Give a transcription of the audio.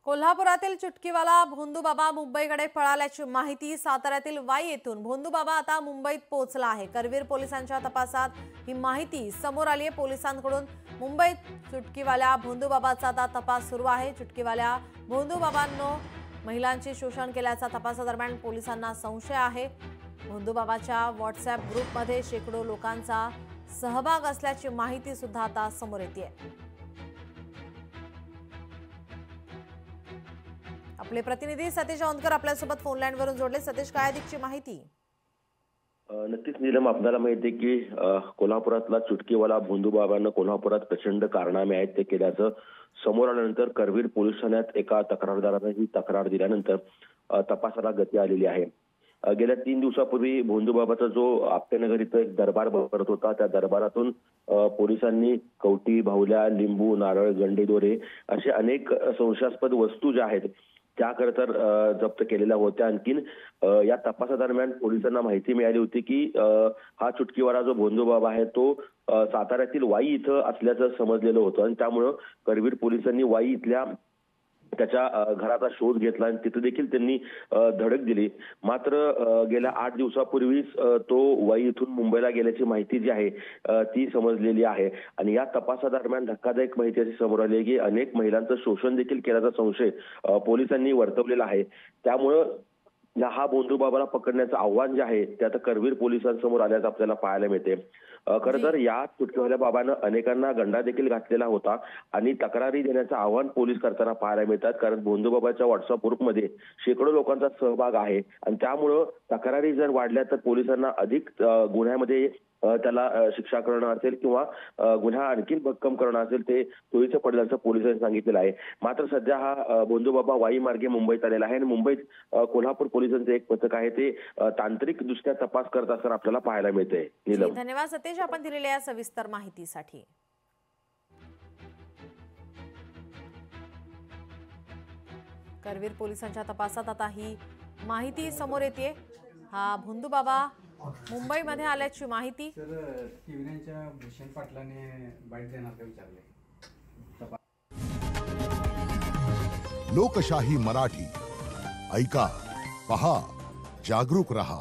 कोल्हापुरातील चुटकीवाला भोंदूबाबा मुंबईकडे पळाल्याची माहिती साताऱ्यातील वाई येथून भोंदूबाबा आता मुंबईत पोहोचला आहे। करवीर पोलिसांच्या तपासात ही माहिती समोर आली आहे। पोलिसांकडून मुंबईत चुटकीवाल्या भोंदूबाबाचा आता तपास सुरू आहे। चुटकीवाल्या भोंदूबाबांनो महिलांचे शोषण केल्याचा तपासादरम्यान पोलिसांना संशय आहे। भोंदूबाबाच्या व्हॉट्सअप ग्रुपमध्ये शेकडो लोकांचा सहभाग असल्याची माहिती सुद्धा आता समोर येते। आपले प्रतिनिधी सतीश औंधकर आपल्यासोबत फोन लाईन वरून जोडले। सतीश, काय अधिकची माहिती? नक्कीच नीलम, आपल्याला माहिती आहे की कोल्हापुरातला चुटकीवाला भोंदूबाबांना कोल्हापुरात प्रचंड कारनामे आहेत ते केल्याचं समोर आल्यानंतर करवीर पोलीस ठाण्यात एका तक्रारदाराने ही तक्रार दिल्यानंतर तपासाला गती आलेली आहे। गेल्या 3 दिवसापूर्वी भोंदूबाबाचा जो आपटेनगर इथं एक दरबार भरत होता, त्या दरबारातून पोलिसांनी कवटी, भावल्या, लिंबू, नारळ, गंडेदोरे असे अनेक संशयास्पद वस्तू ज्या आहेत त्या खरं तर जप्त केलेल्या होत्या। आणखीन या तपासादरम्यान पोलिसांना माहिती मिळाली होती की हा चुटकीवाला जो भोंदूबाबा आहे तो साताऱ्यातील वाई इथं असल्याचं समजलेलं होतं आणि त्यामुळे करवीर पोलिसांनी वाई इथल्या त्याच्या घराचा शोध घेतला आणि तिथे देखील त्यांनी धडक दिली। मात्र गेल्या 8 दिवसापूर्वीच तो वाई इथून मुंबईला गेल्याची माहिती जी आहे ती समजलेली आहे आणि या तपासादरम्यान धक्कादायक माहिती अशी समोर आली आहे की अनेक महिलांचं शोषण देखील केल्याचा संशय पोलिसांनी वर्तवलेला आहे। त्यामुळे हा भोंदूबाबाला पकडण्याचं आव्हान जे आहे ते आता करवीर पोलिसांसमोर आल्याचं आपल्याला पाहायला मिळते। खरं तर या चुटकीवाल्या बाबानं अनेकांना गंडा देखील घातलेला होता आणि तक्रारी देण्याचं आव्हान पोलीस करताना पाहायला मिळतात, कारण भोंदूबाबाच्या व्हॉट्सअप ग्रुपमध्ये शेकडो लोकांचा सहभाग आहे आणि त्यामुळं तक्रारी जर वाढल्या तर पोलिसांना अधिक गुन्ह्यामध्ये त्याला शिक्षा करणं असेल किंवा गुन्हा आणखीन भक्कम करणं असेल ते सोयीचं पडेल असं पोलिसांनी सांगितलेलं आहे। मात्र सध्या हा भोंदूबाबा वाई मार्गे मुंबईत आलेला आहे आणि मुंबईत कोल्हापूर पोलिसांचं एक पथक आहे ते तांत्रिकदृष्ट्या तपास करत असताना आपल्याला पाहायला मिळते। नीलम, धन्यवाद सतीश, आपण दिलेल्या या सविस्तर माहितीसाठी। करवीर पोलिसांच्या तपासात आता ही माहिती समोर येते। हा भोंदूबाबा मुंबईमध्ये आल्याची माहिती टीव्हीच्या भूषण पाटलाने बाईट देणार का विचारले। लोकशाही मराठी ऐका, पहा, जागरूक रहा।